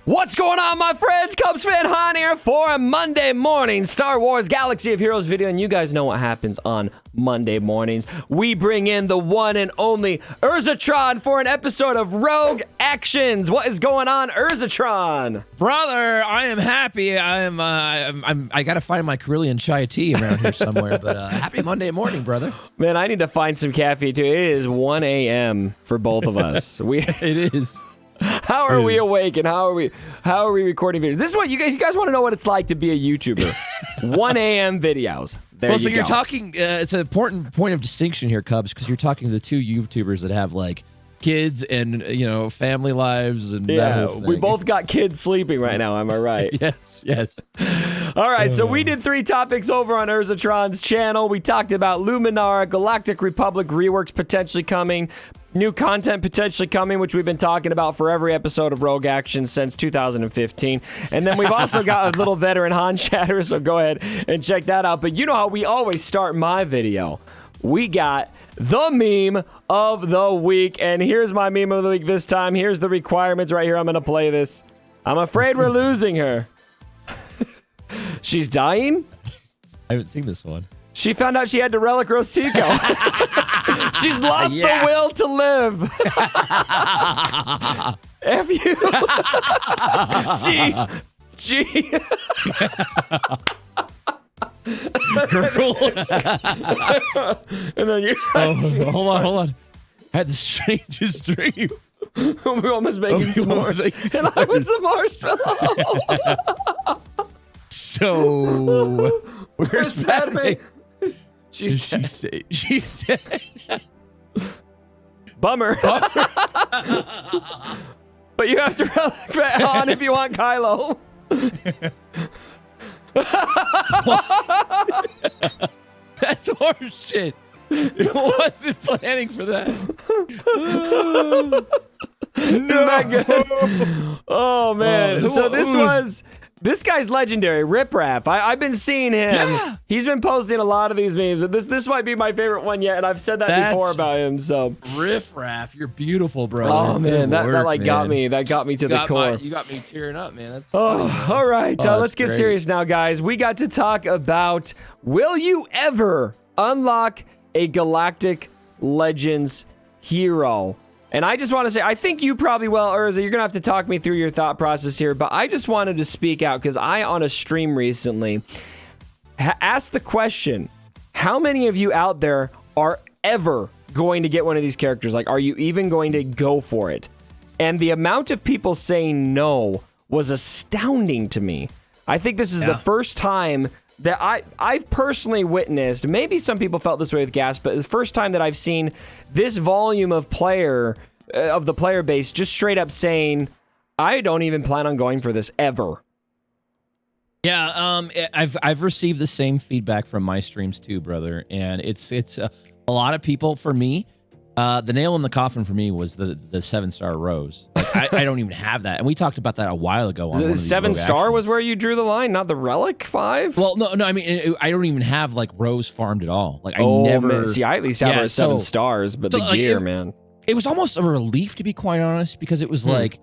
What's going on, my friends? Cubs fan Han here for a Monday morning Star Wars Galaxy of Heroes video, and you guys know what happens on Monday mornings. We bring in the one and only Urzatron for an episode of Rogue Actions. What is going on, Urzatron? Brother, I am happy. I gotta find my Carillion chai tea around here somewhere, but happy Monday morning, brother. Man, I need to find some caffeine too. It is 1 a.m. for both of us. It is. How are we awake and how are we recording videos? This is what you guys want to know what it's like to be a YouTuber. 1 a.m. videos. There well, so you you're go. talking. It's an important point of distinction here, Cubs, because you're talking to the two YouTubers that have like kids and family lives and that whole thing. We both got kids sleeping right now. Am I right? Yes. All right, so we did 3 topics over on Urzatron's channel. We talked about Luminara, Galactic Republic reworks potentially coming, new content potentially coming, which we've been talking about for every episode of Rogue Action since 2015. And then we've also got a little veteran Han chatter, so go ahead and check that out. But you know how we always start my video. We got the meme of the week, and here's my meme of the week this time. Here's the requirements right here. I'm going to play this. I'm afraid we're losing her. She's dying? I haven't seen this one. She found out she had to relic Rostico. She's lost the will to live. F you. G. And then you. Hold on. I had the strangest dream. We were almost making s'mores, and I was a marshmallow. So, where's Padme? She's dead. Bummer. But you have to relic that on if you want Kylo. That's horseshit. It wasn't planning for that. Isn't that good? Oh man. This guy's legendary, Rip Raff. I've been seeing him. Yeah. He's been posting a lot of these memes. This might be my favorite one yet, and I've said that before about him. So Riff Raff, you're beautiful, bro. oh man, that got me. That got me to the core. You got me tearing up, man. That's funny, man. All right. Let's get great. serious now, guys. We got to talk about, will you ever unlock a Galactic Legends hero? And I just want to say, I think you probably will, Urza. You're going to have to talk me through your thought process here. But I just wanted to speak out because I, on a stream recently, asked the question, how many of you out there are ever going to get one of these characters? Like, are you even going to go for it? And the amount of people saying no was astounding to me. I think this is the first time that I've personally witnessed, maybe some people felt this way with Gas, but the first time that I've seen this volume of the player base just straight up saying, I don't even plan on going for this ever. Yeah, I've received the same feedback from my streams too, brother, and it's a lot of people. For me, the nail in the coffin for me was the 7-star Rose. Like, I don't even have that, and we talked about that a while ago. On the 7-star was where you drew the line, not the Relic 5. Well, no. I mean, I don't even have like Rose farmed at all. Like I never. Man. See, I at least have her at 7 stars, but the gear, man. It was almost a relief, to be quite honest, because it was like,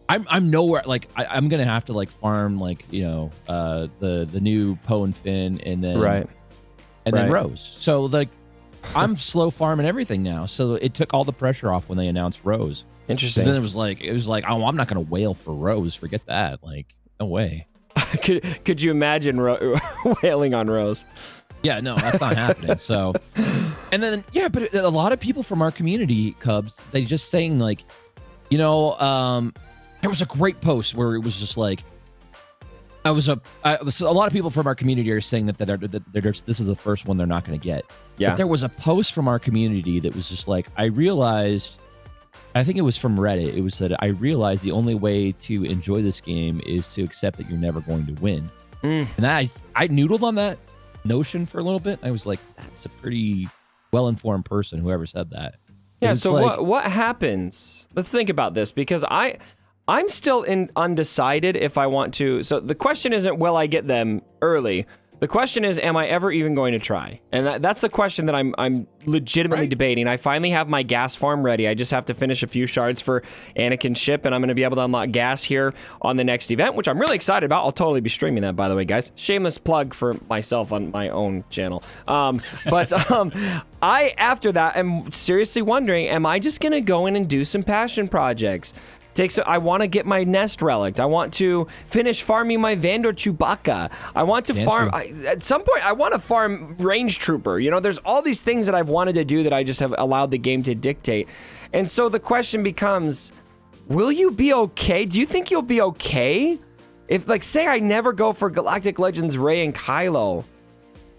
I'm nowhere. Like I'm gonna have to like farm like the new Poe and Finn, and then then Rose. So like. I'm slow farming everything now, so it took all the pressure off when they announced Rose. Interesting. Then it was like, oh, I'm not gonna wail for Rose. Forget that. Like, no way. Could you imagine wailing on Rose? Yeah, no, that's not happening. So, and then but a lot of people from our community, Cubs, they just saying like, there was a great post where it was just like. A lot of people from our community are saying that this is the first one they're not going to get. Yeah. But there was a post from our community that was just like, I realized, I think it was from Reddit. It was that I realized the only way to enjoy this game is to accept that you're never going to win. And I noodled on that notion for a little bit. I was like, that's a pretty well-informed person, whoever said that. Yeah. So like, what happens? Let's think about this, because I'm still undecided if I want to. So the question isn't, will I get them early? The question is, am I ever even going to try? And that's the question that I'm legitimately debating. I finally have my gas farm ready. I just have to finish a few shards for Anakin's ship, and I'm going to be able to unlock gas here on the next event, which I'm really excited about. I'll totally be streaming that, by the way, guys. Shameless plug for myself on my own channel. I, after that, am seriously wondering, am I just going to go in and do some passion projects? I want to get my nest relic. I want to finish farming my Vandor Chewbacca. I want to farm. At some point, I want to farm Range Trooper. You know, there's all these things that I've wanted to do that I just have allowed the game to dictate. And so the question becomes, will you be okay? Do you think you'll be okay? If, like, say I never go for Galactic Legends Rey and Kylo.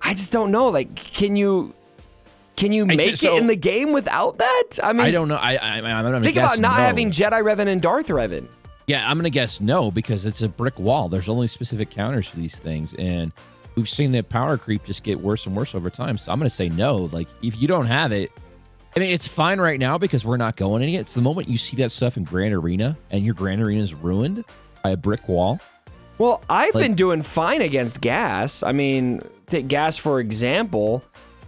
I just don't know. Like, can you make it in the game without that? I mean, I don't know. I'm gonna think guess about not no. having Jedi Revan and Darth Revan. Yeah, I'm gonna guess no, because it's a brick wall. There's only specific counters for these things, and we've seen the power creep just get worse and worse over time. So I'm gonna say no. Like, if you don't have it, I mean, it's fine right now because we're not going any. It's the moment you see that stuff in Grand Arena and your Grand Arena is ruined by a brick wall. Well, I've been doing fine against gas. I mean, take gas for example.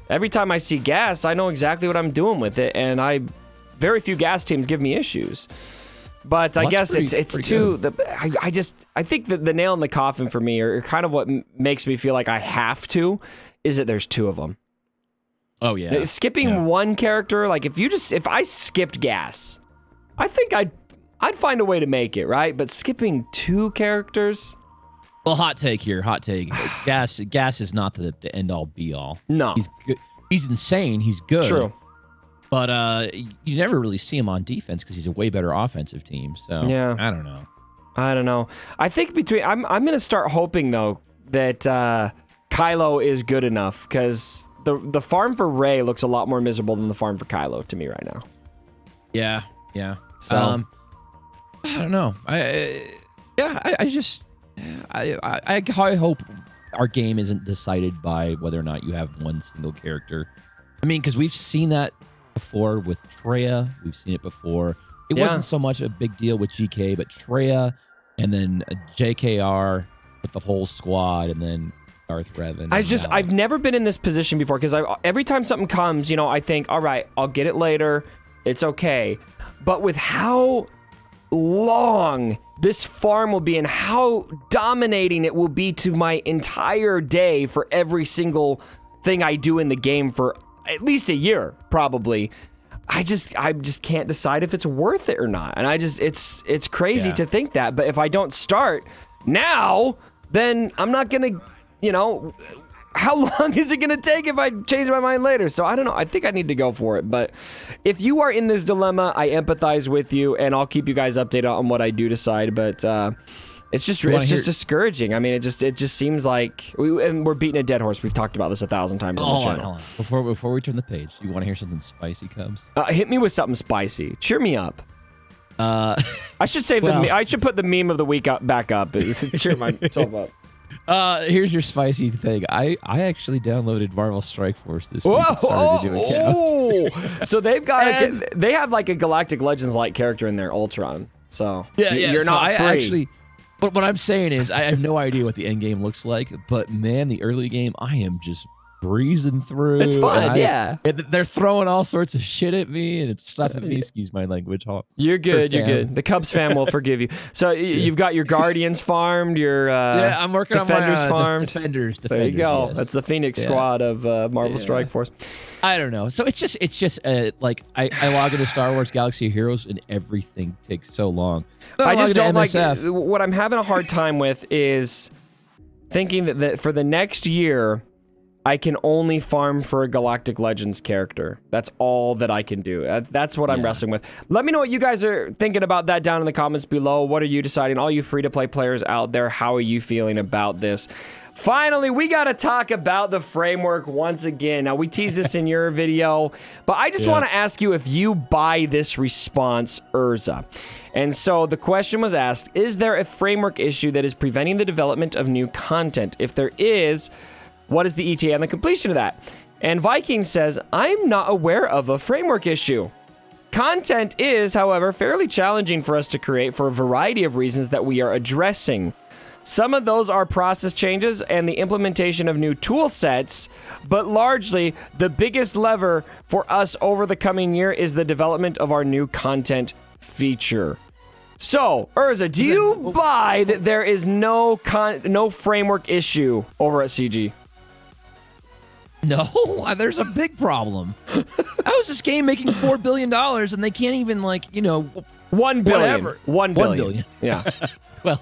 Every time I see gas, I know exactly what I'm doing with it, and very few gas teams give me issues. But I guess it's too. I think that the nail in the coffin for me, or kind of what makes me feel like I have to, is that there's two of them. Oh yeah. Skipping one character, like if I skipped gas, I think I'd find a way to make it, right? But skipping two characters. Well, hot take here. Hot take. Gas is not the end all be all. No, he's good. He's insane. He's good. True. But you never really see him on defense because he's a way better offensive team. So yeah, I don't know. I think I'm gonna start hoping though that Kylo is good enough, because the farm for Rey looks a lot more miserable than the farm for Kylo to me right now. Yeah. So I don't know. I hope our game isn't decided by whether or not you have one single character. I mean, because we've seen that before with Traya. We've seen it before. It wasn't so much a big deal with GK, but Traya, and then JKR with the whole squad, and then Darth Revan. I've never been in this position before, because every time something comes, you know, I think, all right, I'll get it later. It's okay. But with how long this farm will be and how dominating it will be to my entire day for every single thing I do in the game for at least a year, probably, I just can't decide if it's worth it or not. And it's crazy to think that. But if I don't start now, then I'm not gonna, you know, how long is it gonna take if I change my mind later? So I don't know. I think I need to go for it. But if you are in this dilemma, I empathize with you, and I'll keep you guys updated on what I do decide. But it's just discouraging. I mean, it just seems like we're beating a dead horse. We've talked about this 1,000 times on the channel. Hold on. Before we turn the page, you want to hear something spicy, Cubs? Hit me with something spicy. Cheer me up. I should save I should put the meme of the week back up. Cheer myself up. Here's your spicy thing. I actually downloaded Marvel Strike Force this week. So they've got they have like a Galactic Legends like character in there, Ultron. So you're not free. But what I'm saying is, I have no idea what the end game looks like. But man, the early game, I am just breezing through. It's fun, They're throwing all sorts of shit at me, and it's stuff at me. Excuse my language. You're good. You're good. The Cubs fan will forgive you. So you've got your Guardians farmed. Your I'm working Defenders on my farmed. Defenders. There you go. Yes. That's the Phoenix squad of Marvel Strike Force. I don't know. So it's just like I log into Star Wars Galaxy of Heroes, and everything takes so long. I just don't like what I'm having a hard time with is thinking that for the next year, I can only farm for a Galactic Legends character. That's all that I can do. That's what I'm wrestling with. Let me know what you guys are thinking about that down in the comments below. What are you deciding? All you free-to-play players out there, how are you feeling about this? Finally, we got to talk about the framework once again. Now, we teased this in your video, but I just want to ask you if you buy this response, Urza. And so the question was asked, is there a framework issue that is preventing the development of new content? If there is, what is the ETA and the completion of that? And Viking says, I'm not aware of a framework issue. Content is, however, fairly challenging for us to create for a variety of reasons that we are addressing. Some of those are process changes and the implementation of new tool sets, but largely the biggest lever for us over the coming year is the development of our new content feature. So, Urza, do you buy that there is no framework issue over at CG? No, there's a big problem. How is this game making $4 billion and they can't even, like, you know, 1 billion. whatever. 1 billion. Yeah. well,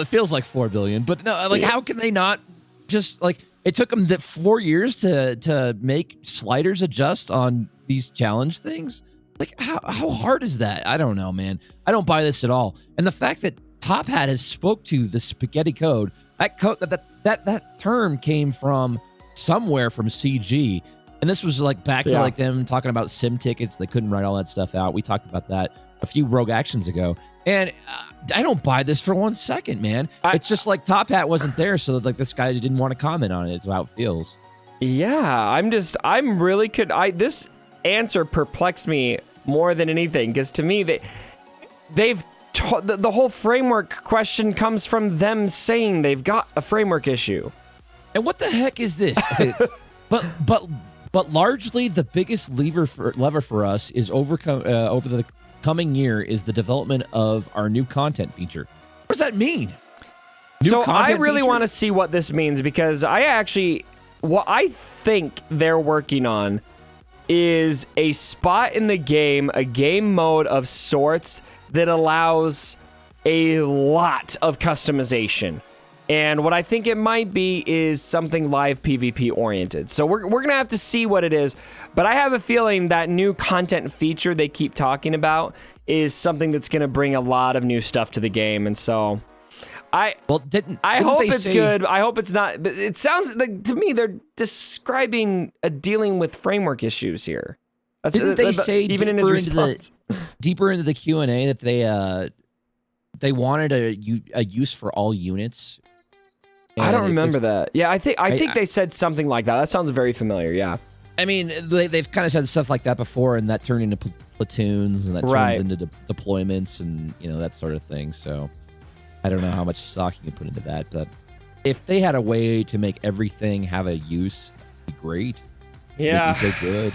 it feels like 4 billion, but no, like, how can they not just, like, it took them 4 years to make sliders adjust on these challenge things? Like, how hard is that? I don't know, man. I don't buy this at all. And the fact that Top Hat has spoke to the spaghetti code, that term came from somewhere from CG. And this was like back to like them talking about sim tickets. They couldn't write all that stuff out. We talked about that a few Rogue Actions ago. And I don't buy this for 1 second, man. It's just like Top Hat wasn't there, so like this guy didn't want to comment on it. It's how it feels. Yeah, this answer perplexed me more than anything, because to me the whole framework question comes from them saying they've got a framework issue. And what the heck is this? but largely the biggest lever for us is over the coming year is the development of our new content feature. What does that mean? So I really want to see what this means, because what I think they're working on is a spot in the game, a game mode of sorts that allows a lot of customization. And what I think it might be is something live PvP oriented. So we're going to have to see what it is. But I have a feeling that new content feature they keep talking about is something that's going to bring a lot of new stuff to the game. And so I hope it's good. I hope it's not. It sounds like, to me, they're describing dealing with framework issues here. Didn't they say even in his response, deeper into the Q&A that they wanted a use for all units? I don't remember that. Yeah, I think they said something like that. That sounds very familiar. Yeah. I mean, they've kind of said stuff like that before, and that turned into platoons, and that turns into deployments, and that sort of thing. So I don't know how much stock you can put into that, but if they had a way to make everything have a use, that'd be great. Yeah. Make me feel good.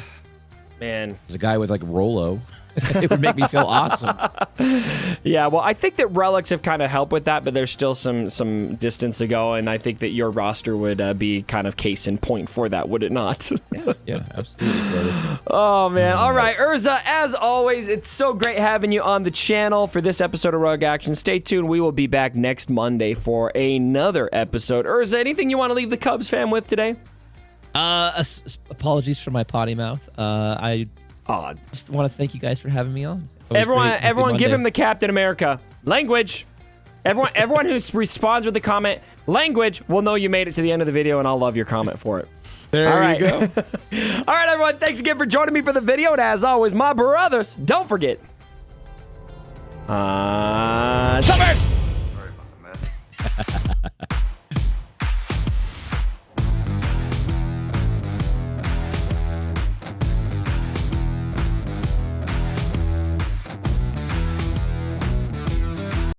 Man. As a guy with like Rolo, it would make me feel awesome. Yeah, well, I think that relics have kind of helped with that, but there's still some distance to go, and I think that your roster would be kind of case in point for that, would it not? Yeah, absolutely, brother. Oh, man. All right, Urza, as always, it's so great having you on the channel for this episode of Rogue Action. Stay tuned. We will be back next Monday for another episode. Urza, anything you want to leave the Cubs fam with today? Apologies for my potty mouth. I just want to thank you guys for having me on. Everyone give him the Captain America language. Everyone who responds with the comment language will know you made it to the end of the video, and I'll love your comment for it. There you go. All right, everyone. Thanks again for joining me for the video. And as always, my brothers, don't forget. Suburbs!